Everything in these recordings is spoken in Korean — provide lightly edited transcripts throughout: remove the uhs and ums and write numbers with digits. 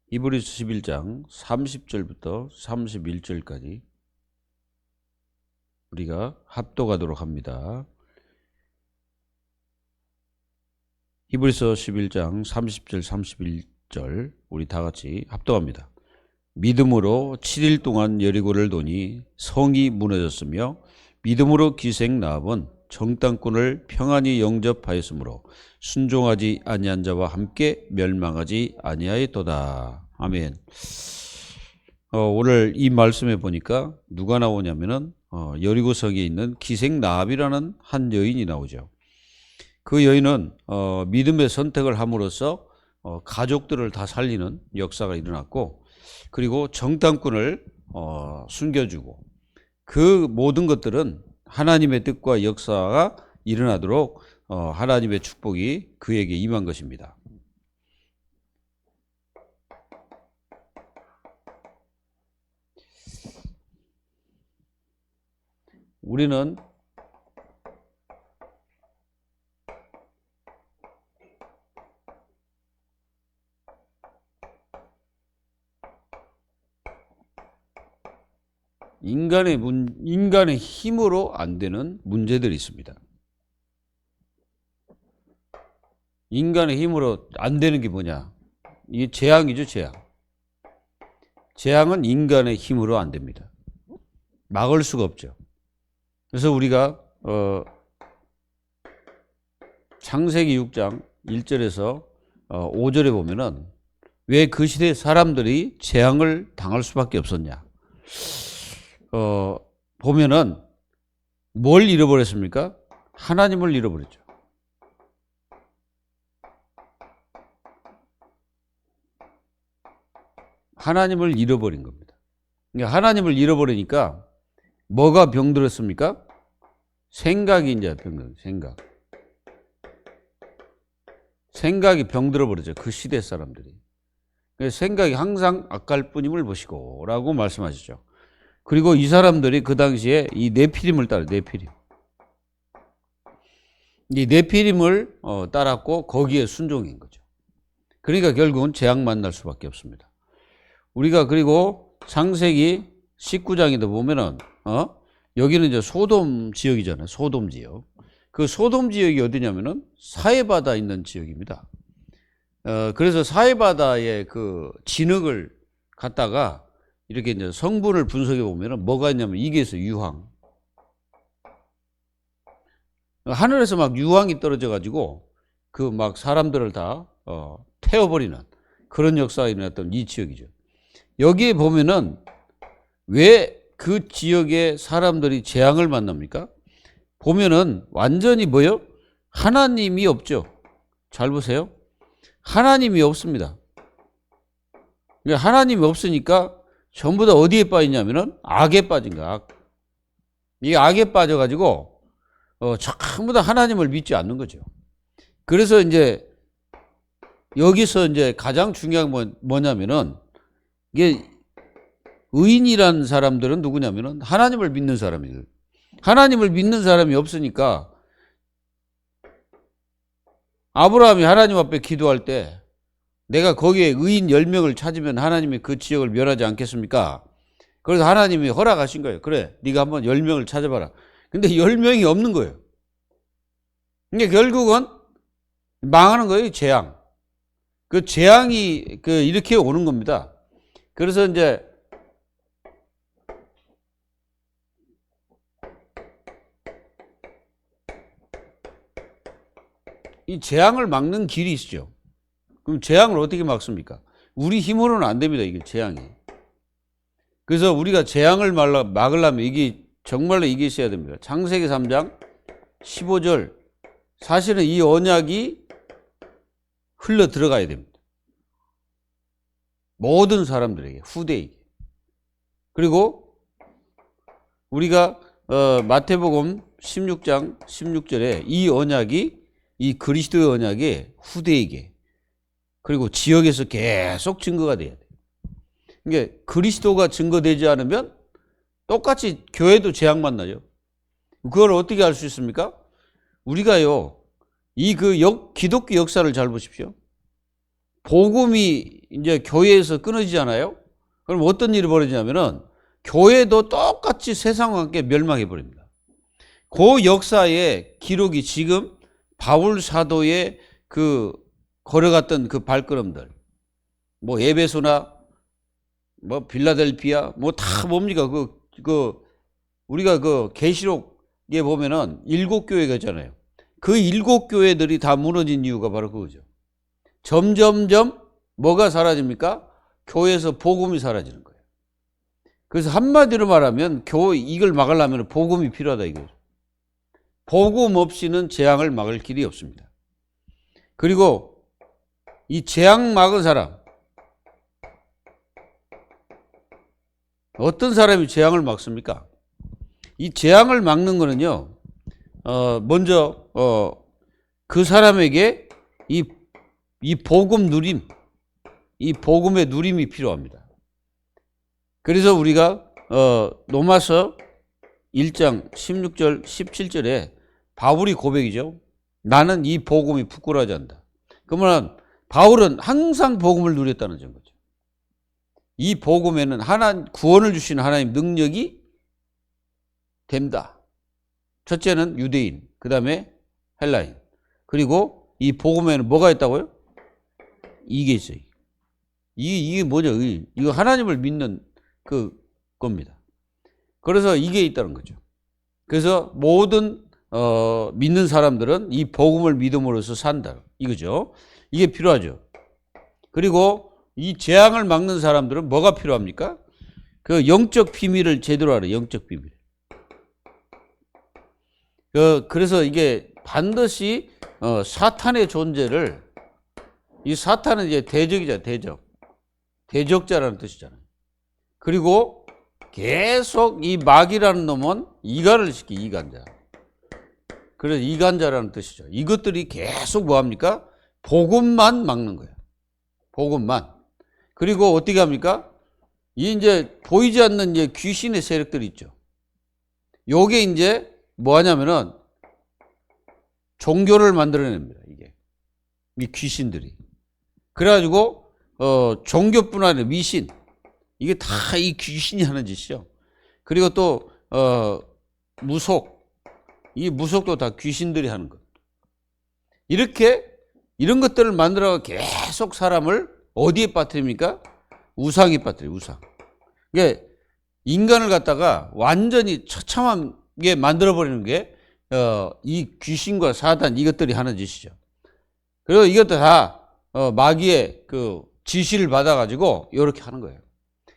히브리서 11장 30절부터 31절까지 우리가 합독하도록 합니다. 히브리서 11장 30절 31절 우리 다 같이 합독합니다. 믿음으로 7일 동안 여리고를 도니 성이 무너졌으며 믿음으로 기생 라합은 정탐꾼을 평안히 영접하였으므로 순종하지 아니한 자와 함께 멸망하지 아니하였도다. 아멘. 오늘 이 말씀에 보니까 누가 나오냐면은 여리고성에 있는 기생 라합이라는 한 여인이 나오죠. 그 여인은 믿음의 선택을 함으로써 가족들을 다 살리는 역사가 일어났고, 그리고 정탐꾼을 숨겨주고, 그 모든 것들은 하나님의 뜻과 역사가 일어나도록 하나님의 축복이 그에게 임한 것입니다. 우리는 인간의 힘으로 안 되는 문제들이 있습니다. 인간의 힘으로 안 되는 게 뭐냐? 이게 재앙이죠, 재앙. 재앙은 인간의 힘으로 안 됩니다. 막을 수가 없죠. 그래서 우리가 창세기 6장 1절에서 5절에 보면은 왜 그 시대 사람들이 재앙을 당할 수밖에 없었냐? 보면은 뭘 잃어버렸습니까? 하나님을 잃어버렸죠. 하나님을 잃어버린 겁니다. 그러니까 하나님을 잃어버리니까 뭐가 병들었습니까? 생각이 이제 병들어요. 생각이 병들어버렸죠. 그 시대 사람들이. 생각이 항상 악할 뿐임을 보시고 라고 말씀하시죠. 그리고 이 사람들이 그 당시에 이 네피림을 따라요. 네피림. 이 네피림을 따랐고 거기에 순종인 거죠. 그러니까 결국은 재앙 만날 수밖에 없습니다. 우리가 그리고 창세기 19장에도 보면은 여기는 이제 소돔 지역이잖아요. 소돔 지역. 그 소돔 지역이 어디냐면은 사해바다 있는 지역입니다. 그래서 사해바다의 그 진흙을 갖다가 이렇게 이제 성분을 분석해 보면은 뭐가 있냐면 이게 있어요. 유황. 하늘에서 막 유황이 떨어져 가지고 그 막 사람들을 다 태워버리는 그런 역사가 일어났던 이 지역이죠. 여기에 보면은 왜 그 지역의 사람들이 재앙을 만납니까? 보면은 완전히 뭐요? 하나님이 없죠. 잘 보세요. 하나님이 없습니다. 하나님이 없으니까 전부 다 어디에 빠지냐면은 악에 빠진 거야. 악. 이 악에 빠져가지고 전부 다 하나님을 믿지 않는 거죠. 그래서 이제 여기서 이제 가장 중요한 건 뭐냐면은 이게 의인이라는 사람들은 누구냐면은 하나님을 믿는 사람이에요. 하나님을 믿는 사람이 없으니까 아브라함이 하나님 앞에 기도할 때 내가 거기에 의인 10명을 찾으면 하나님이 그 지역을 멸하지 않겠습니까? 그래서 하나님이 허락하신 거예요. 그래, 네가 한번 10명을 찾아봐라. 근데 10명이 없는 거예요. 그러니까 결국은 망하는 거예요. 재앙. 그 재앙이 이렇게 오는 겁니다. 그래서 이제 이 재앙을 막는 길이 있죠. 그럼 재앙을 어떻게 막습니까? 우리 힘으로는 안 됩니다. 이게 재앙이. 그래서 우리가 재앙을 막으려면 이게 정말로 이게 있어야 됩니다. 창세기 3장 15절. 사실은 이 언약이 흘러 들어가야 됩니다. 모든 사람들에게, 후대에게. 그리고 우리가 마태복음 16장 16절에 이 언약이, 이 그리스도의 언약이 후대에게, 그리고 지역에서 계속 증거가 돼야 돼요. 그러니까 그리스도가 증거되지 않으면 똑같이 교회도 재앙 만나죠. 그걸 어떻게 알 수 있습니까? 우리가요, 이 기독교 역사를 잘 보십시오. 복음이 이제 교회에서 끊어지잖아요. 그럼 어떤 일이 벌어지냐면은 교회도 똑같이 세상과 함께 멸망해 버립니다. 그 역사의 기록이 지금 바울 사도의 그 걸어갔던 그 발걸음들, 뭐 에베소나 뭐 빌라델피아 뭐 다 뭡니까 우리가 그 계시록에 보면은 7교회가 있잖아요. 그 7교회들이 다 무너진 이유가 바로 그거죠. 점점점 뭐가 사라집니까? 교회에서 복음이 사라지는 거예요. 그래서 한마디로 말하면 이걸 막으려면 복음이 필요하다 이거죠. 복음 없이는 재앙을 막을 길이 없습니다. 그리고 이 재앙 막은 사람, 어떤 사람이 재앙을 막습니까? 이 재앙을 막는 거는요, 먼저 그 사람에게 이 복음 누림, 이 복음의 누림이 필요합니다. 그래서 우리가 로마서 1장 16절 17절에 바울이 고백이죠. 나는 이 복음이 부끄러워하지 않는다. 그러면 바울은 항상 복음을 누렸다는 거죠. 이 복음에는 구원을 주시는 하나님 능력이 됩니다. 첫째는 유대인, 그 다음에 헬라인, 그리고 이 복음에는 뭐가 있다고요? 이게 있어요. 이게 뭐죠? 이거 하나님을 믿는 겁니다. 그래서 이게 있다는 거죠. 그래서 모든 믿는 사람들은 이 복음을 믿음으로써 산다. 이거죠. 이게 필요하죠. 그리고 이 재앙을 막는 사람들은 뭐가 필요합니까? 그 영적 비밀을 제대로 알아요. 영적 비밀. 그래서 이게 반드시 사탄의 존재를, 이 사탄은 이제 대적이잖아요. 대적자라는 뜻이잖아요. 그리고 계속 이 마귀라는 놈은 이간을 시키, 이간자. 그래서 이간자라는 뜻이죠. 이것들이 계속 뭐합니까? 복음만 막는 거예요. 복음만. 그리고 어떻게 합니까? 이 이제 보이지 않는 이제 귀신의 세력들이 있죠. 요게 이제 뭐 하냐면은 종교를 만들어냅니다. 이게. 이 귀신들이. 그래가지고, 종교뿐 아니라 미신. 이게 다 이 귀신이 하는 짓이죠. 그리고 또, 무속. 이 무속도 다 귀신들이 하는 것. 이런 것들을 만들어 계속 사람을 어디에 빠뜨립니까? 우상에 빠뜨려요, 우상. 이게 인간을 갖다가 완전히 처참하게 만들어버리는 게, 이 귀신과 사단 이것들이 하는 짓이죠. 그리고 이것도 다, 마귀의 그 지시를 받아가지고 이렇게 하는 거예요.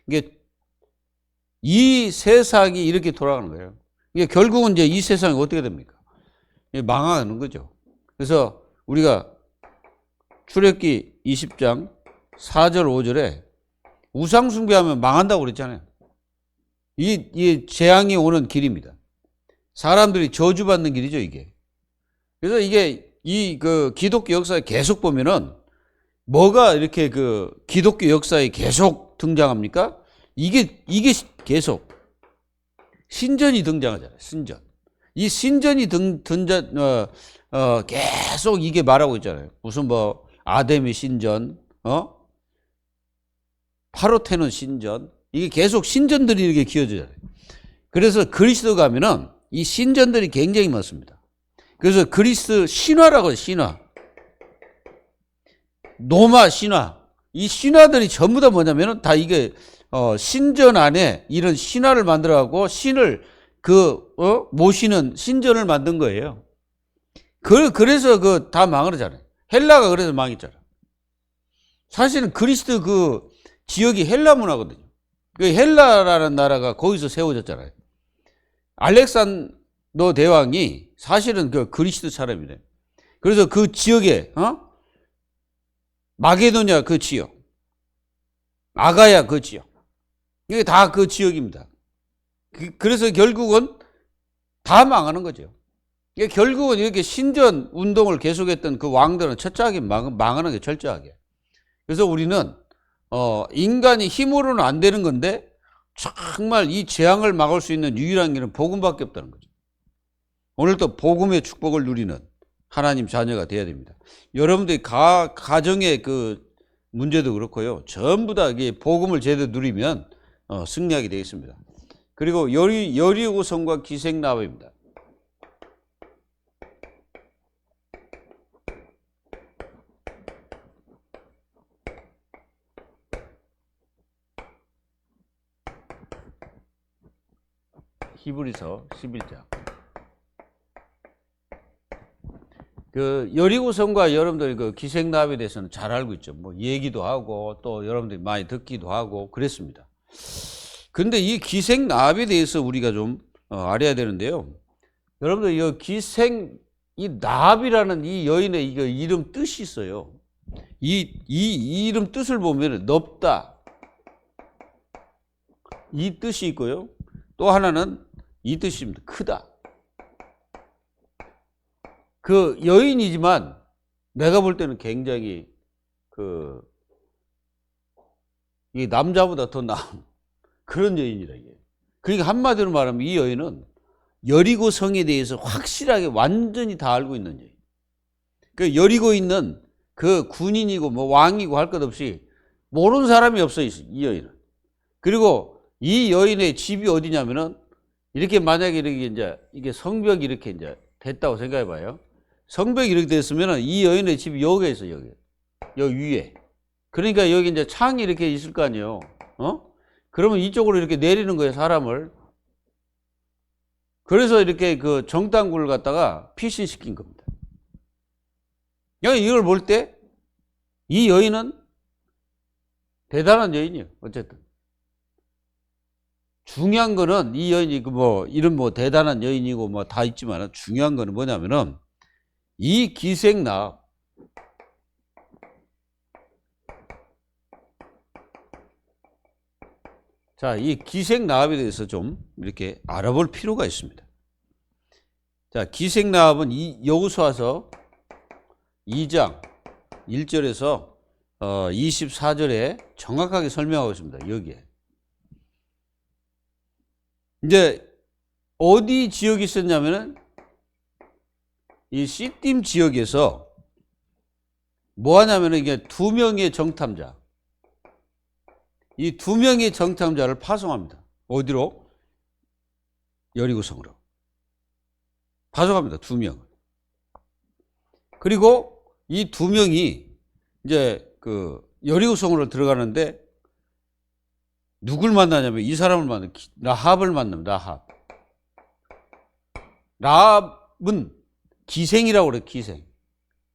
이게 이 세상이 이렇게 돌아가는 거예요. 이게 결국은 이제 이 세상이 어떻게 됩니까? 망하는 거죠. 그래서 우리가 출애굽기 20장 4절 5절에 우상 숭배하면 망한다고 그랬잖아요. 이 재앙이 오는 길입니다. 사람들이 저주받는 길이죠, 이게. 그래서 이게 그 기독교 역사에 계속 보면은 뭐가 이렇게 그 기독교 역사에 계속 등장합니까? 이게 계속 신전이 등장하잖아요. 신전. 이 신전이 계속 이게 말하고 있잖아요. 무슨 뭐 아담의 신전, 파르테논 신전. 이게 계속 신전들이 이렇게 기어지잖아요. 그래서 그리스도 가면은 이 신전들이 굉장히 많습니다. 그래서 그리스 신화라고 해요, 신화. 노마 신화. 이 신화들이 전부 다 뭐냐면은 다 이게, 신전 안에 이런 신화를 만들어갖고 신을 모시는 신전을 만든 거예요. 그래서 다 망하잖아요. 헬라가 그래서 망했잖아. 사실은 그리스 그 지역이 헬라 문화거든요. 그 헬라라는 나라가 거기서 세워졌잖아요. 알렉산더 대왕이 사실은 그 그리스 사람이래요. 그래서 그 지역에, 마게도냐 그 지역, 아가야 그 지역, 이게 다 그 지역입니다. 그래서 결국은 다 망하는 거죠. 이게 결국은 이렇게 신전 운동을 계속했던 그 왕들은 철저하게 망하는 게 철저하게. 그래서 우리는 인간이 힘으로는 안 되는 건데 정말 이 재앙을 막을 수 있는 유일한 길은 복음밖에 없다는 거죠. 오늘도 복음의 축복을 누리는 하나님 자녀가 되어야 됩니다. 여러분들이 가정의 그 문제도 그렇고요. 전부 다 이게 복음을 제대로 누리면 승리하게 되겠습니다. 그리고 여리고성과 기생나합입니다. 히브리서 11장. 그 여리고성과 여러분들 그 기생나합에 대해서는 잘 알고 있죠. 뭐 얘기도 하고 또 여러분들이 많이 듣기도 하고 그랬습니다. 근데 이 기생나합에 대해서 우리가 좀 알아야 되는데요. 여러분들 이 나합이라는 이 여인의 이거 이름 뜻이 있어요. 이 이름 뜻을 보면 넓다 이 뜻이 있고요. 또 하나는 이 뜻입니다. 크다. 그 여인이지만 내가 볼 때는 굉장히 이 남자보다 더 나은 그런 여인이라 이게. 그러니까 한마디로 말하면 이 여인은 여리고 성에 대해서 확실하게 완전히 다 알고 있는 여인. 그 여리고 있는 그 군인이고 뭐 왕이고 할 것 없이 모르는 사람이 없어요, 이 여인은. 그리고 이 여인의 집이 어디냐면은 이렇게 만약에 이게 성벽이 이렇게 이제 됐다고 생각해 봐요. 성벽이 이렇게 됐으면은 이 여인의 집이 여기에 있어, 여기 위에. 그러니까 여기 이제 창이 이렇게 있을 거 아니에요. 그러면 이쪽으로 이렇게 내리는 거예요, 사람을. 그래서 이렇게 그 정당구를 갖다가 피신시킨 겁니다. 이걸 볼 때 이 여인은 대단한 여인이에요, 어쨌든. 중요한 거는 이 여인이 이런 대단한 여인이고 뭐 다 있지만 중요한 거는 뭐냐면은 이 기생나합. 자, 이 기생나합에 대해서 좀 이렇게 알아볼 필요가 있습니다. 자, 기생나합은 여호수아서 2장 1절에서 24절에 정확하게 설명하고 있습니다. 여기에. 이제 어디 지역이 있었냐면은 이 시딤 지역에서 뭐 하냐면은 이게 2명의 정탐자. 이 2명의 정탐자를 파송합니다. 어디로? 여리고성으로. 파송합니다. 2명을. 그리고 이 2명이 이제 그 여리고성으로 들어가는데 누굴 만나냐면 이 사람을 만나요. 라합을 만납니다. 라합은 기생이라고 그래요. 기생.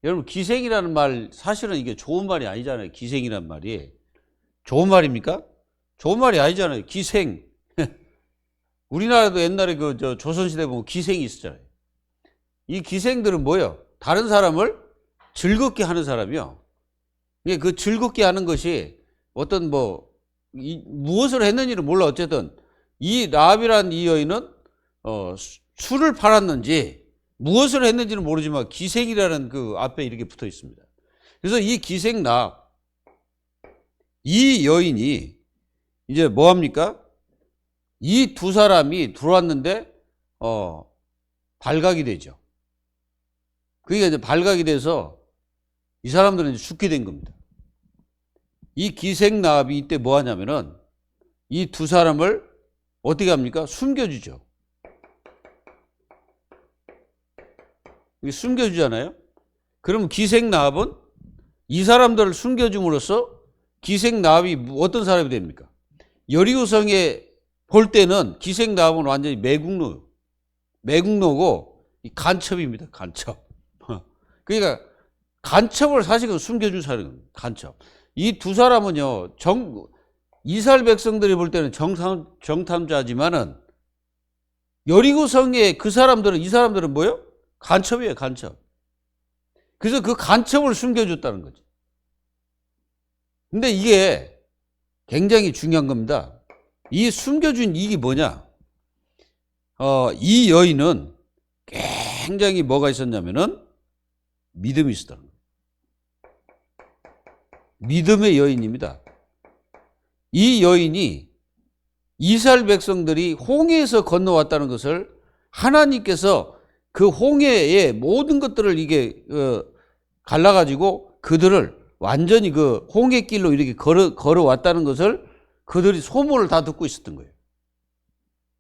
여러분 기생이라는 말 사실은 이게 좋은 말이 아니잖아요. 기생이란 말이. 좋은 말입니까? 좋은 말이 아니잖아요. 기생. 우리나라도 옛날에 조선시대 보면 기생이 있었잖아요. 이 기생들은 뭐예요? 다른 사람을 즐겁게 하는 사람이요. 그 즐겁게 하는 것이 어떤 무엇을 했는지는 몰라. 어쨌든 이 라합이라는 이 여인은 술을 팔았는지 무엇을 했는지는 모르지만 기생이라는 그 앞에 이렇게 붙어 있습니다. 그래서 이 기생 라합, 이 여인이 이제 뭐 합니까? 이 두 사람이 들어왔는데 발각이 되죠. 그게 이제 발각이 돼서 이 사람들은 이제 죽게 된 겁니다. 이 기생 라합이 이때 뭐 하냐면은 이 두 사람을 어떻게 합니까? 숨겨주죠. 숨겨주잖아요. 그러면 기생 라합은 이 사람들을 숨겨줌으로써 기생 라합이 어떤 사람이 됩니까? 여리고성에 볼 때는 기생 라합은 완전히 매국노고 간첩입니다. 간첩. 그러니까 간첩을 사실은 숨겨준 사람입니다. 간첩. 이 두 사람은요, 이스라엘 백성들이 볼 때는 정탐자지만은 여리고성의 이 사람들은 뭐예요? 간첩이에요, 간첩. 그래서 그 간첩을 숨겨줬다는 거죠. 근데 이게 굉장히 중요한 겁니다. 이 숨겨준 이익이 뭐냐? 이 여인은 굉장히 뭐가 있었냐면은 믿음이 있었다는 거예요. 믿음의 여인입니다. 이 여인이 이스라엘 백성들이 홍해에서 건너왔다는 것을 하나님께서 그 홍해의 모든 것들을 이게 갈라가지고 그들을 완전히 그 홍해길로 이렇게 걸어왔다는 것을 그들이 소문을 다 듣고 있었던 거예요.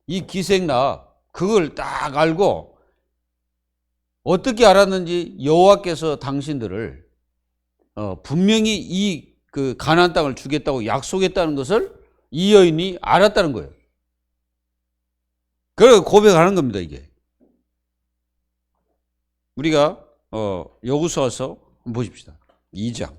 이 기생나 그걸 딱 알고 어떻게 알았는지 여호와께서 당신들을 분명히 이 그 가나안 땅을 주겠다고 약속했다는 것을 이 여인이 알았다는 거예요. 그래서 고백하는 겁니다, 이게. 우리가 여호수아서 한번 보십시다. 2장.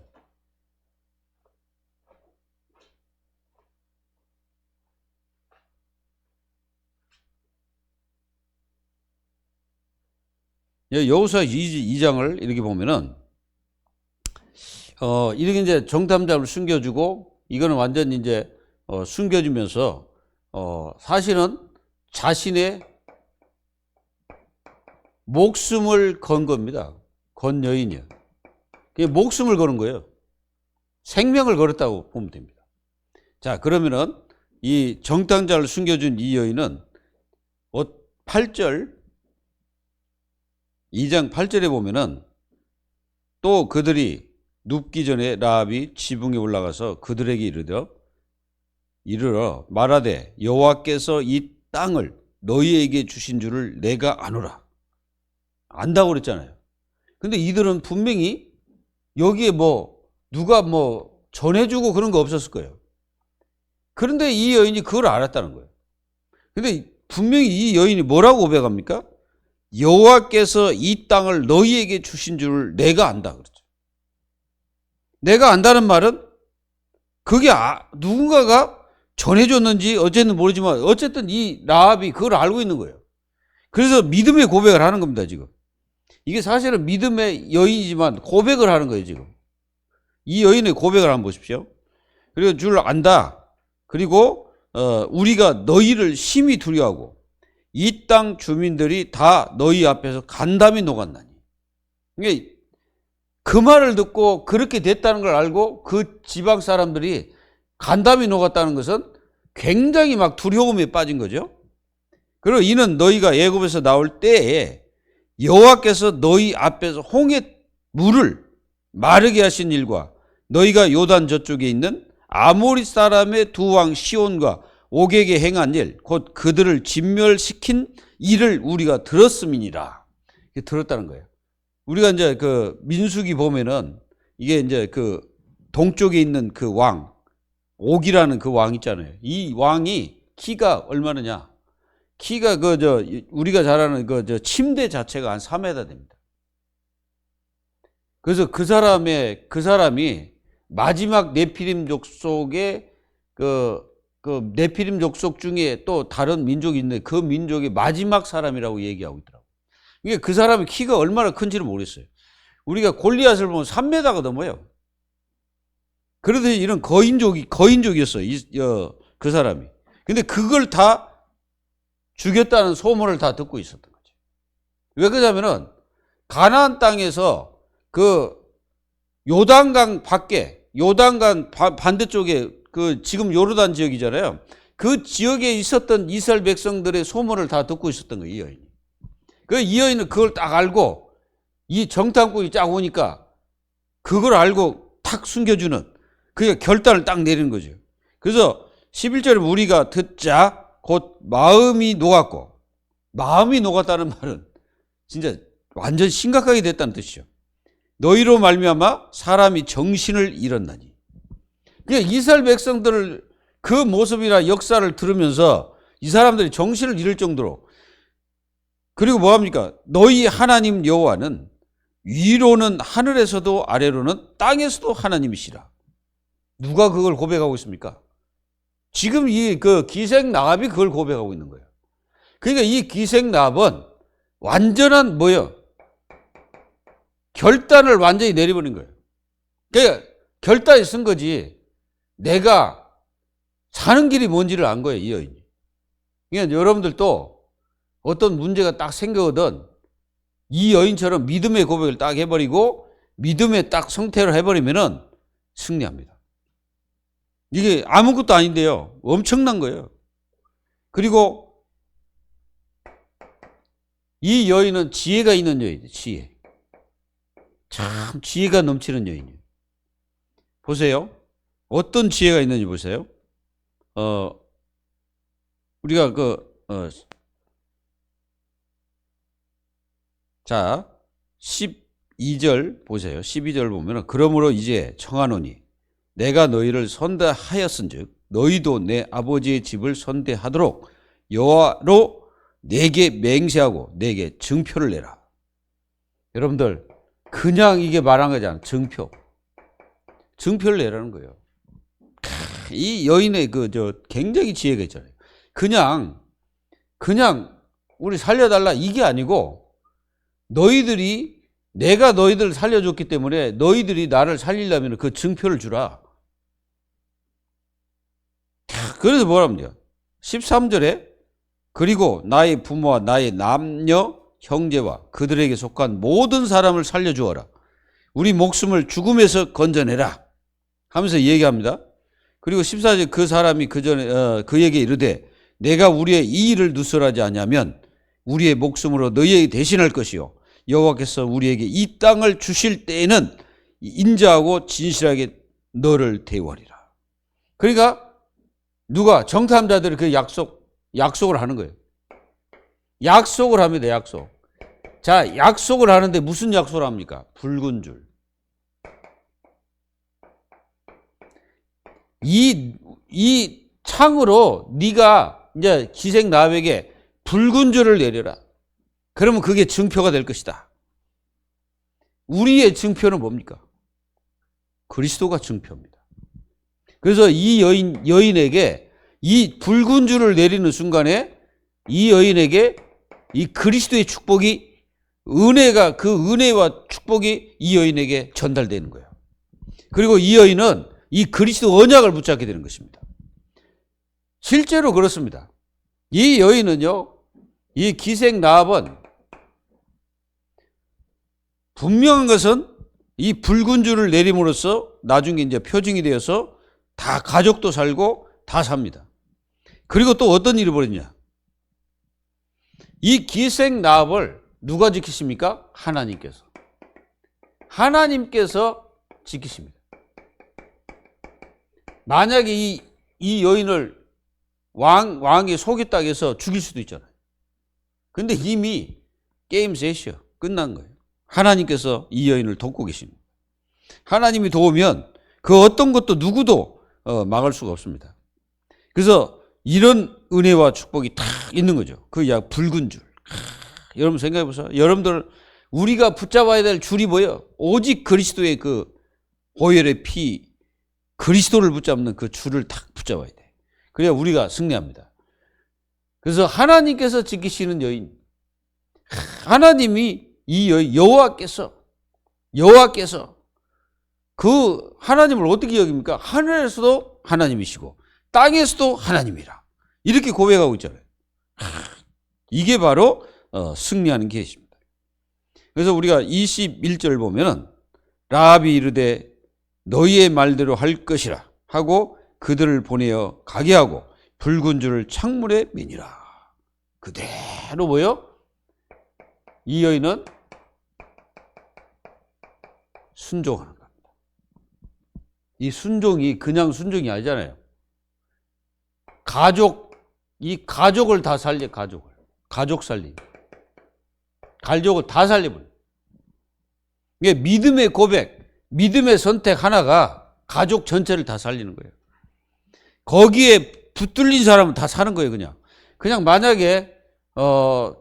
여호수아 2장을 이렇게 보면은 이렇게 이제 정탐자를 숨겨주고 이거는 완전 이제 숨겨주면서 사실은 자신의 목숨을 건 겁니다. 건 여인이요. 그게 목숨을 거는 거예요. 생명을 걸었다고 보면 됩니다. 자, 그러면은 이 정탐자를 숨겨준 이 여인은 8절 2장 8절에 보면은 또 그들이 눕기 전에 라합이 지붕에 올라가서 그들에게 이르러 말하되 여호와께서 이 땅을 너희에게 주신 줄을 내가 아노라. 안다고 그랬잖아요. 근데 이들은 분명히 여기에 누가 전해주고 그런 거 없었을 거예요. 그런데 이 여인이 그걸 알았다는 거예요. 근데 분명히 이 여인이 뭐라고 고백합니까? 여호와께서 이 땅을 너희에게 주신 줄을 내가 안다 그랬죠. 내가 안다는 말은 그게 누군가가 전해줬는지 어쨌든 모르지만 어쨌든 이 라합이 그걸 알고 있는 거예요. 그래서 믿음의 고백을 하는 겁니다, 지금. 이게 사실은 믿음의 여인이지만 고백을 하는 거예요, 지금. 이 여인의 고백을 한번 보십시오. 그리고 줄 안다. 그리고 우리가 너희를 심히 두려워하고 이 땅 주민들이 다 너희 앞에서 간담이 녹았나니. 그러니까 그 말을 듣고 그렇게 됐다는 걸 알고 그 지방 사람들이 간담이 녹았다는 것은 굉장히 막 두려움에 빠진 거죠. 그리고 이는 너희가 애굽에서 나올 때에 여호와께서 너희 앞에서 홍해 물을 마르게 하신 일과 너희가 요단 저쪽에 있는 아모리 사람의 두 왕 시온과 옥에게 행한 일, 곧 그들을 진멸시킨 일을 우리가 들었음이니라. 들었다는 거예요. 우리가 이제 그 민수기 보면은 이게 이제 그 동쪽에 있는 그 왕, 옥이라는 그 왕 있잖아요. 이 왕이 키가 얼마느냐? 키가 우리가 잘 아는 침대 자체가 한 3m 됩니다. 그래서 그 사람이 마지막 네피림 족속의 그 네피림 족속 중에 또 다른 민족이 있는데 그 민족의 마지막 사람이라고 얘기하고 있더라고요. 이게 그 사람의 키가 얼마나 큰지를 모르겠어요. 우리가 골리앗을 보면 3m가 넘어요. 그러듯이 이런 거인족이었어요. 그 사람이. 근데 그걸 다 죽였다는 소문을 다 듣고 있었던 거죠. 왜 그러냐면은 가나안 땅에서 그 요단강 밖에, 요단강 반대쪽에 그 지금 요르단 지역이잖아요. 그 지역에 있었던 이스라엘 백성들의 소문을 다 듣고 있었던 거예요, 이 여인이. 이 여인은 그걸 딱 알고 이 정탐꾼이 쫙 오니까 그걸 알고 탁 숨겨주는 그 결단을 딱 내리는 거죠. 그래서 11절에 우리가 듣자 곧 마음이 녹았고, 마음이 녹았다는 말은 진짜 완전 심각하게 됐다는 뜻이죠. 너희로 말미암아 사람이 정신을 잃었나니. 그러니까 이스라엘 백성들을 그 모습이나 역사를 들으면서 이 사람들이 정신을 잃을 정도로. 그리고 뭐합니까? 너희 하나님 여호와는 위로는 하늘에서도 아래로는 땅에서도 하나님이시라. 누가 그걸 고백하고 있습니까? 지금 이 기생 라합이 그걸 고백하고 있는 거예요. 그러니까 이 기생 라합은 완전한 결단을 완전히 내려버린 거예요. 그러니까 결단이 쓴 거지. 내가 사는 길이 뭔지를 안 거예요, 이 여인이. 그러니까 여러분들도 어떤 문제가 딱 생겨거든 이 여인처럼 믿음의 고백을 딱 해버리고 믿음의 딱 성태를 해버리면은 승리합니다. 이게 아무것도 아닌데요. 엄청난 거예요. 그리고 이 여인은 지혜가 있는 여인이에요. 지혜. 참 지혜가 넘치는 여인이에요. 보세요. 어떤 지혜가 있는지 보세요. 우리가 자, 12절 보세요. 12절 보면 그러므로 이제 청하노니 내가 너희를 선대하였은즉 너희도 내 아버지의 집을 선대하도록 여호와로 내게 맹세하고 내게 증표를 내라. 여러분들 그냥 이게 말한 거잖아. 증표를 내라는 거예요. 이 여인의 굉장히 지혜가 있잖아요. 그냥 우리 살려달라 이게 아니고 내가 너희들을 살려줬기 때문에 너희들이 나를 살리려면 그 증표를 주라. 그래서 뭐라면 돼요? 13절에 그리고 나의 부모와 나의 남녀 형제와 그들에게 속한 모든 사람을 살려주어라. 우리 목숨을 죽음에서 건져내라 하면서 얘기합니다. 그리고 14절 그 사람이 그에게 이르되 내가 우리의 이 일을 누설하지 않으면 우리의 목숨으로 너희에게 대신할 것이요 여호와께서 우리에게 이 땅을 주실 때에는 인자하고 진실하게 너를 대우하리라. 그러니까 누가 정탐자들이 그 약속을 하는 거예요. 약속을 합니다. 약속. 자, 약속을 하는데 무슨 약속을 합니까? 붉은 줄. 이 창으로 네가 이제 기생 나합에게 붉은 줄을 내려라. 그러면 그게 증표가 될 것이다. 우리의 증표는 뭡니까? 그리스도가 증표입니다. 그래서 이 여인에게 이 붉은 줄을 내리는 순간에 이 여인에게 이 그리스도의 축복이 그 은혜와 축복이 이 여인에게 전달되는 거예요. 그리고 이 여인은 이 그리스도 언약을 붙잡게 되는 것입니다. 실제로 그렇습니다. 이 여인은요, 이 기생 나합은 분명한 것은 이 붉은 줄을 내림으로써 나중에 이제 표징이 되어서 다 가족도 살고 다 삽니다. 그리고 또 어떤 일이 벌어지냐? 이 기생 나합을 누가 지키십니까? 하나님께서 지키십니다. 만약에 이 여인을 왕이 속였다 해서 죽일 수도 있잖아요. 근데 이미 게임 셋이요. 끝난 거예요. 하나님께서 이 여인을 돕고 계십니다. 하나님이 도우면 그 어떤 것도 누구도 막을 수가 없습니다. 그래서 이런 은혜와 축복이 다 있는 거죠. 그 붉은 줄. 여러분 생각해 보세요. 여러분들 우리가 붙잡아야 될 줄이 뭐예요? 오직 그리스도의 그 보혈의 피, 그리스도를 붙잡는 그 줄을 딱 붙잡아야 돼. 그래야 우리가 승리합니다. 그래서 하나님께서 지키시는 여인, 하나님이 이 여호와께서 그 하나님을 어떻게 여깁니까? 하늘에서도 하나님이시고 땅에서도 하나님이라 이렇게 고백하고 있잖아요. 이게 바로 승리하는 계시입니다. 그래서 우리가 21절 보면은 라합이 이르되 너희의 말대로 할 것이라 하고 그들을 보내어 가게 하고 붉은 줄을 창문에 매니라. 그대로 뭐요? 이 여인은 순종하는 겁니다. 이 순종이 그냥 순종이 아니잖아요. 이 가족을 다 살려, 가족 살림. 가족을 다 살려버려. 이게 믿음의 고백, 믿음의 선택 하나가 가족 전체를 다 살리는 거예요. 거기에 붙들린 사람은 다 사는 거예요, 그냥 만약에,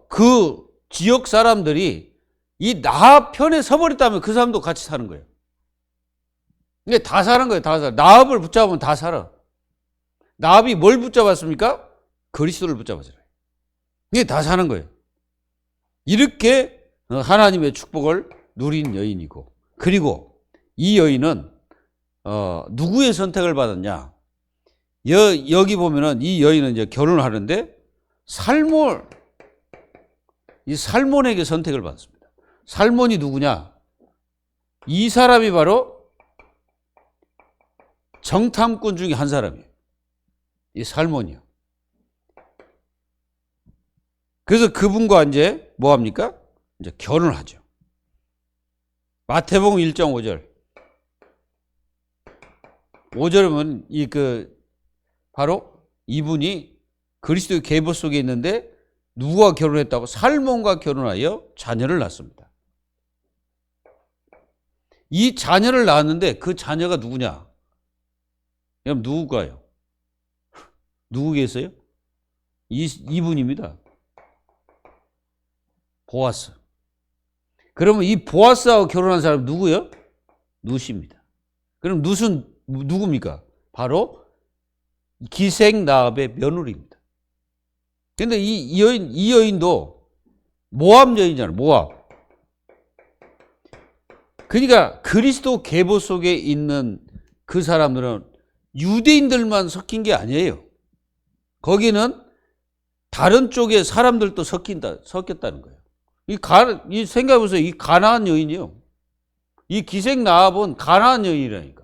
그 지역 사람들이 이 나합 편에 서버렸다면 그 사람도 같이 사는 거예요. 이게 다 사는 거예요, 다 살아. 나합을 붙잡으면 다 살아. 나합이 뭘 붙잡았습니까? 그리스도를 붙잡았어요. 이게 다 사는 거예요. 이렇게 하나님의 축복을 누린 여인이고, 그리고 이 여인은 누구의 선택을 받았냐? 여기 보면은 이 여인은 이제 결혼을 하는데 이 살몬에게 선택을 받았습니다. 살몬이 누구냐? 이 사람이 바로 정탐꾼 중에 한 사람이에요. 이 살몬이요. 그래서 그분과 이제 뭐 합니까? 이제 결혼을 하죠. 마태복음 1장 5절. 5절에 보면 바로 이분이 그리스도의 계보 속에 있는데 누구와 결혼했다고? 살몬과 결혼하여 자녀를 낳습니다. 이 자녀를 낳았는데 그 자녀가 누구냐? 그럼 누구가요? 누구겠어요? 이분입니다. 보아스. 그러면 이 보아스하고 결혼한 사람 누구요? 룻입니다. 그럼 룻은 누굽니까? 바로 기생 라합의 며느리입니다. 근데 이 여인도 모압 여인이잖아요. 모압. 그러니까 그리스도 계보 속에 있는 그 사람들은 유대인들만 섞인 게 아니에요. 거기는 다른 쪽의 사람들도 섞였다는 거예요. 이 생각해보세요. 이 가나안 여인이요. 이 기생 라합은 가나안 여인이라니까.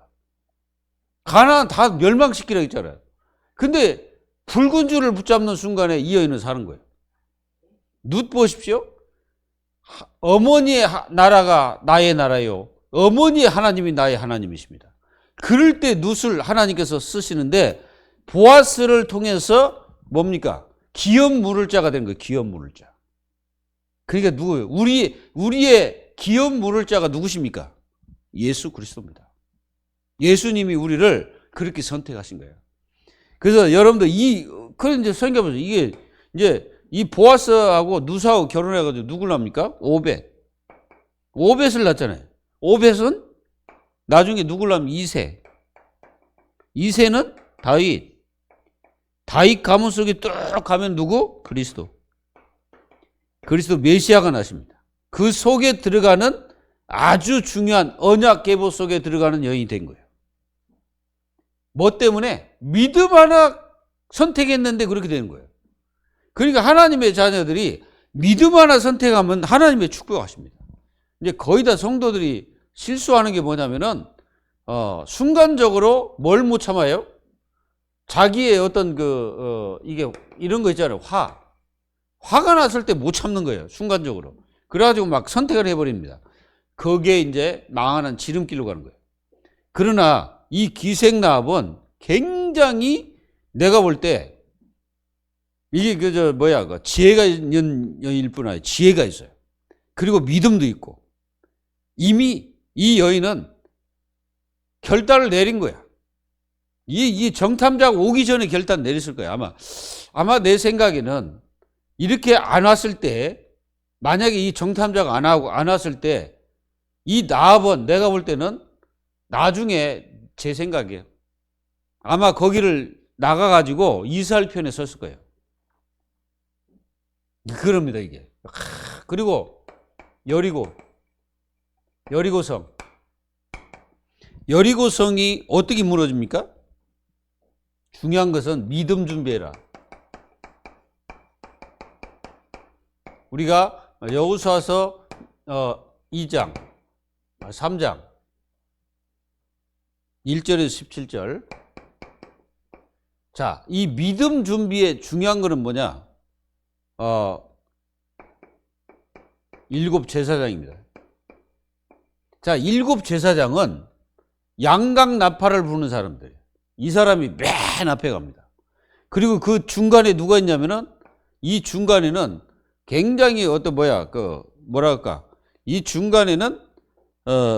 가나안 다 멸망시키라고 했잖아요. 근데 붉은 줄을 붙잡는 순간에 이 여인은 사는 거예요. 룻 보십시오. 어머니의 나라가 나의 나라요. 어머니의 하나님이 나의 하나님이십니다. 그럴 때 룻을 하나님께서 쓰시는데 보아스를 통해서 뭡니까? 기업 물을 자가 된 거예요. 기업 물을 자. 그러니까 누구예요? 우리의 기업 물을 자가 누구십니까? 예수 그리스도입니다. 예수님이 우리를 그렇게 선택하신 거예요. 그래서 여러분들 그런 이제 생각해보세요. 이게 이제 이 보아스하고 누사하고 결혼해가지고 누굴 낳습니까? 오벳을 낳잖아요. 오벳은 나중에 누굴 낳으면 이세. 이세는 다윗. 다윗 가문 속에 쭉 가면 누구? 그리스도. 그리스도 메시아가 나십니다. 그 속에 들어가는 아주 중요한 언약 계보 속에 들어가는 여인이 된 거예요. 뭐 때문에? 믿음 하나 선택했는데 그렇게 되는 거예요. 그러니까 하나님의 자녀들이 믿음 하나 선택하면 하나님의 축복하십니다. 이제 거의 다 성도들이 실수하는 게 뭐냐면은 순간적으로 뭘 못 참아요? 자기의 어떤 이게 이런 거 있잖아요. 화가 났을 때 못 참는 거예요. 순간적으로. 그래가지고 막 선택을 해버립니다. 그게 이제 망하는 지름길로 가는 거예요. 그러나 이 기생 라합은 굉장히 내가 볼 때 이게 지혜가 있는 여인일 뿐 아니라 지혜가 있어요. 그리고 믿음도 있고 이미 이 여인은 결단을 내린 거야. 이 정탐자가 오기 전에 결단 내렸을 거야. 아마 내 생각에는 이렇게 안 왔을 때, 만약에 이 정탐자가 안 왔을 때 이 라합은 내가 볼 때는 나중에 제 생각이에요. 아마 거기를 나가가지고 이스라엘 편에 섰을 거예요. 그럽니다, 이게. 그리고 여리고성. 여리고성이 어떻게 무너집니까? 중요한 것은 믿음 준비해라. 우리가 여호수아서 2장, 3장 1절에서 17절. 자, 이 믿음 준비의 중요한 거는 뭐냐? 7 제사장입니다. 자, 7 제사장은 양각 나팔을 부는 사람들이에요. 이 사람이 맨 앞에 갑니다. 그리고 그 중간에 누가 있냐면은 이 중간에는 굉장히 뭐랄까, 이 중간에는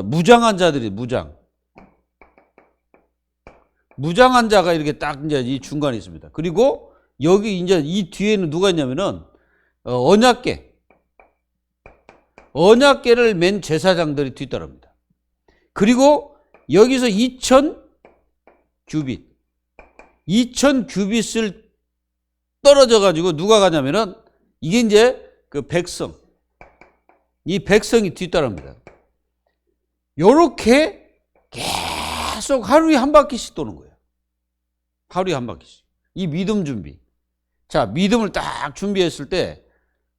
무장한 자들이 무장한 자가 이렇게 딱 이제 이 중간에 있습니다. 그리고 여기 이제 이 뒤에는 누가 있냐면은 언약궤를 맨 제사장들이 뒤따릅니다. 그리고 여기서 2000규빗을 떨어져 가지고 누가 가냐면은 이게 이제 그 백성, 이 백성이 뒤따릅니다. 요렇게 계속 하루에 한 바퀴씩 도는 거예요. 하루에 한 바퀴씩. 이 믿음 준비. 자, 믿음을 딱 준비했을 때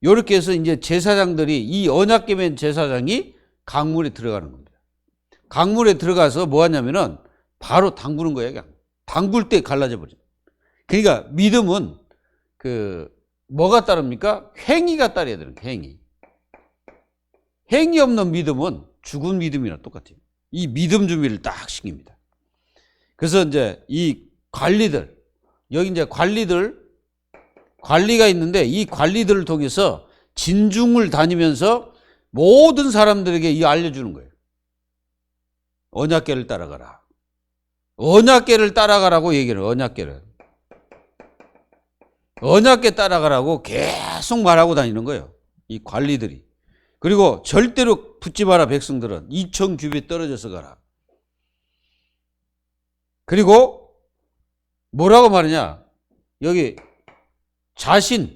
요렇게 해서 이제 제사장들이, 이 언약궤 맨 제사장이 강물에 들어가는 겁니다. 강물에 들어가서 뭐 하냐면은 바로 담그는 거예요. 그냥 담글 때 갈라져 버려요. 그러니까 믿음은 뭐가 따릅니까? 행위가 따라야 되는 거예요. 행위 없는 믿음은 죽은 믿음이랑 똑같아요. 이 믿음 준비를 딱 시킵니다. 그래서 이제 이 관리들, 여기 이제 관리가 있는데 이 관리들을 통해서 진중을 다니면서 모든 사람들에게 이 알려주는 거예요. 언약궤를 따라가라. 언약궤를 따라가라고 얘기를 해요. 언약궤 따라가라고 계속 말하고 다니는 거예요. 이 관리들이. 그리고 절대로 붙지 마라 백성들은. 2000규빗 떨어져서 가라. 그리고 뭐라고 말하냐. 여기 자신을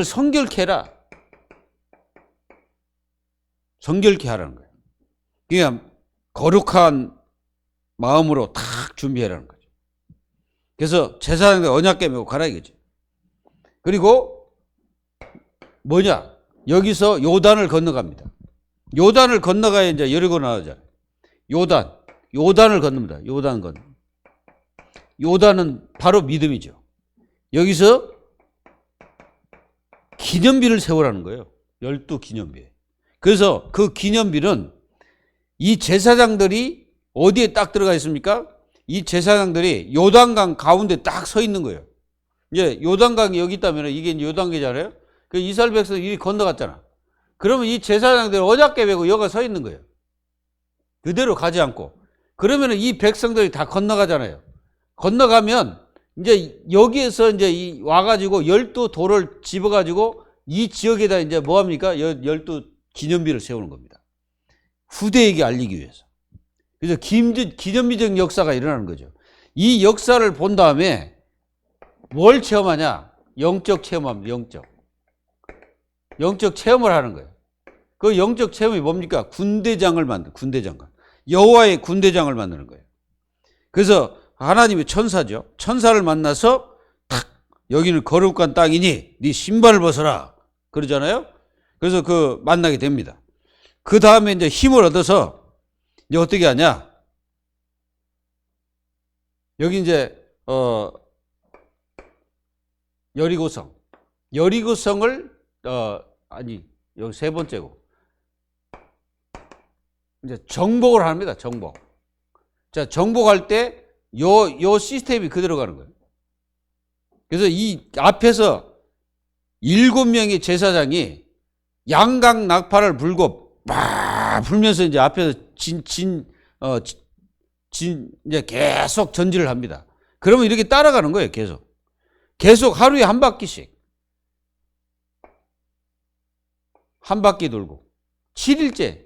성결케 해라. 성결케 하라는 거예요. 그냥 거룩한 마음으로 탁 준비하라는 거죠. 그래서 제사장들 언약궤 메고 가라 이거지. 그리고 뭐냐? 여기서 요단을 건너갑니다. 요단을 건너가야 이제 여리고 나오잖아요. 요단을 건넙니다. 요단은 바로 믿음이죠. 여기서 기념비를 세우라는 거예요. 12기념비. 그래서 그 기념비는 이 제사장들이 어디에 딱 들어가 있습니까? 이 제사장들이 요단강 가운데 딱 서 있는 거예요. 이제 요단강이 여기 있다면 이게 이제 요단계잖아요. 그 이스라엘 백성이 이리 건너갔잖아. 그러면 이 제사장들이 언약궤 메고 여기 서 있는 거예요. 그대로 가지 않고. 그러면 이 백성들이 다 건너가잖아요. 건너가면 이제 여기에서 이제 와가지고 12돌을 집어가지고 이 지역에다 이제 뭐합니까? 12기념비를 세우는 겁니다. 후대에게 알리기 위해서. 그래서 기념비적 역사가 일어나는 거죠. 이 역사를 본 다음에 뭘 체험하냐? 영적 체험합니다. 영적 체험을 하는 거예요. 그 영적 체험이 뭡니까? 군대장관. 여호와의 군대장을 만드는 거예요. 그래서 하나님의 천사죠. 천사를 만나서 탁 여기는 거룩한 땅이니 네 신발을 벗어라 그러잖아요. 그래서 그 만나게 됩니다. 그 다음에 이제 힘을 얻어서 이제 어떻게 하냐? 여기 이제 여리고성을 여기 세 번째고 이제 정복을 합니다. 정복. 자, 정복할 때 요 시스템이 그대로 가는 거예요. 그래서 이 앞에서 7명의 제사장이 양각 나팔을 불고 막 불면서 이제 앞에서 이제 계속 전진을 합니다. 그러면 이렇게 따라가는 거예요. 계속 하루에 한 바퀴씩. 한 바퀴 돌고 7일째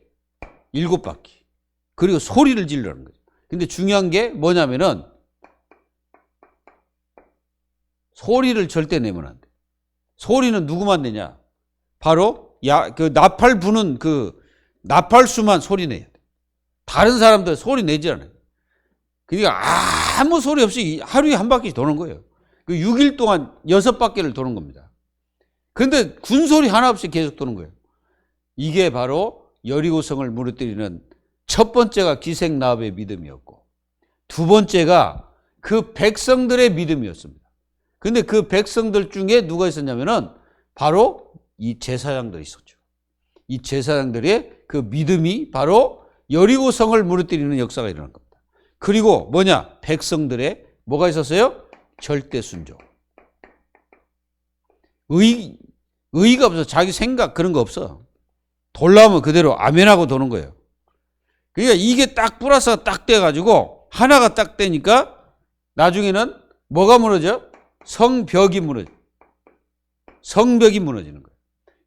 7바퀴. 그리고 소리를 지르라는 거죠. 근데 중요한 게 뭐냐면은 소리를 절대 내면 안 돼. 소리는 누구만 내냐? 바로 그 나팔 부는 그 나팔수만 소리 내야 돼. 다른 사람들 소리 내지 않아요. 그러니까 아무 소리 없이 하루에 한 바퀴 도는 거예요. 그 6일 동안 6바퀴를 도는 겁니다. 그런데 군소리 하나 없이 계속 도는 거예요. 이게 바로 여리고성을 무너뜨리는 첫 번째가 기생나합의 믿음이었고 두 번째가 그 백성들의 믿음이었습니다. 근데 그 백성들 중에 누가 있었냐면은 바로 이 제사장들이 있었죠. 이 제사장들의 그 믿음이 바로 여리고성을 무너뜨리는 역사가 일어난 겁니다. 그리고 뭐냐? 백성들의 뭐가 있었어요? 절대 순종. 의의가 없어. 자기 생각 그런 거 없어. 돌라오면 그대로 아멘하고 도는 거예요. 그러니까 이게 딱 플러스가 딱 돼가지고 하나가 딱 되니까 나중에는 뭐가 무너져? 성벽이 무너지는 거예요.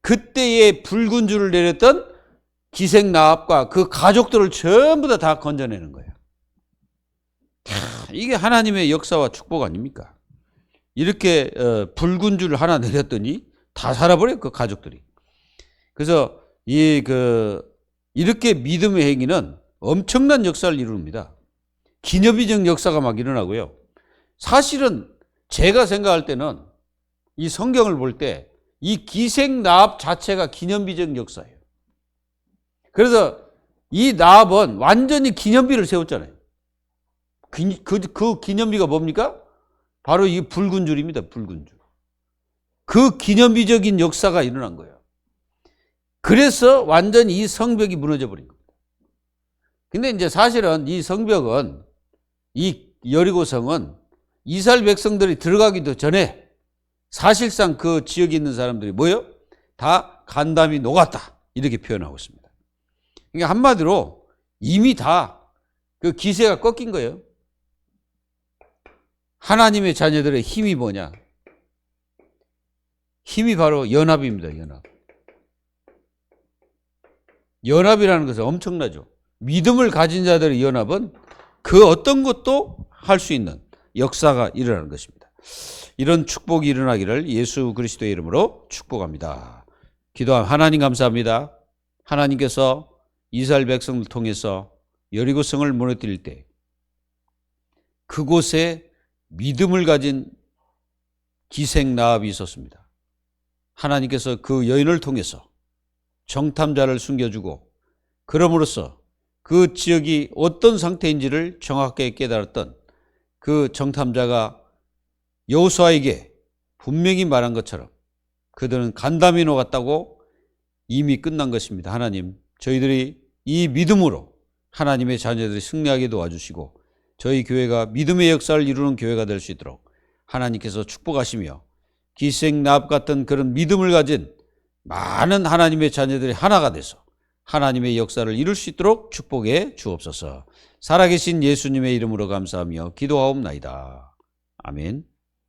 그때의 붉은 줄을 내렸던 기생나합과 그 가족들을 전부 다 건져내는 거예요. 이게 하나님의 역사와 축복 아닙니까? 이렇게 붉은 줄을 하나 내렸더니 다 살아버려요. 그 가족들이. 그래서 이렇게 믿음의 행위는 엄청난 역사를 이룹니다. 기념비적 역사가 막 일어나고요. 사실은 제가 생각할 때는 이 성경을 볼 때 이 기생나합 자체가 기념비적 역사예요. 그래서 이 나합은 완전히 기념비를 세웠잖아요. 그 기념비가 뭡니까? 바로 이 붉은 줄입니다. 붉은 줄. 그 기념비적인 역사가 일어난 거예요. 그래서 완전히 이 성벽이 무너져 버린 겁니다. 근데 이제 사실은 이 성벽은 이 여리고성은 이스라엘 백성들이 들어가기도 전에 사실상 그 지역에 있는 사람들이 뭐예요? 다 간담이 녹았다. 이렇게 표현하고 있습니다. 그러니까 한마디로 이미 다 그 기세가 꺾인 거예요. 하나님의 자녀들의 힘이 뭐냐? 힘이 바로 연합입니다. 연합. 연합이라는 것은 엄청나죠. 믿음을 가진 자들의 연합은 그 어떤 것도 할 수 있는 역사가 일어나는 것입니다. 이런 축복이 일어나기를 예수 그리스도의 이름으로 축복합니다. 기도하면 하나님 감사합니다. 하나님께서 이스라엘 백성을 통해서 여리고성을 무너뜨릴 때 그곳에 믿음을 가진 기생나합이 있었습니다. 하나님께서 그 여인을 통해서 정탐자를 숨겨주고 그럼으로써 그 지역이 어떤 상태인지를 정확하게 깨달았던 그 정탐자가 여호수아에게 분명히 말한 것처럼 그들은 간담이 녹았다고 이미 끝난 것입니다. 하나님, 저희들이 이 믿음으로 하나님의 자녀들이 승리하게 도와주시고 저희 교회가 믿음의 역사를 이루는 교회가 될 수 있도록 하나님께서 축복하시며 기생나합 같은 그런 믿음을 가진 많은 하나님의 자녀들이 하나가 돼서 하나님의 역사를 이룰 수 있도록 축복해 주옵소서. 살아계신 예수님의 이름으로 감사하며 기도하옵나이다. 아멘.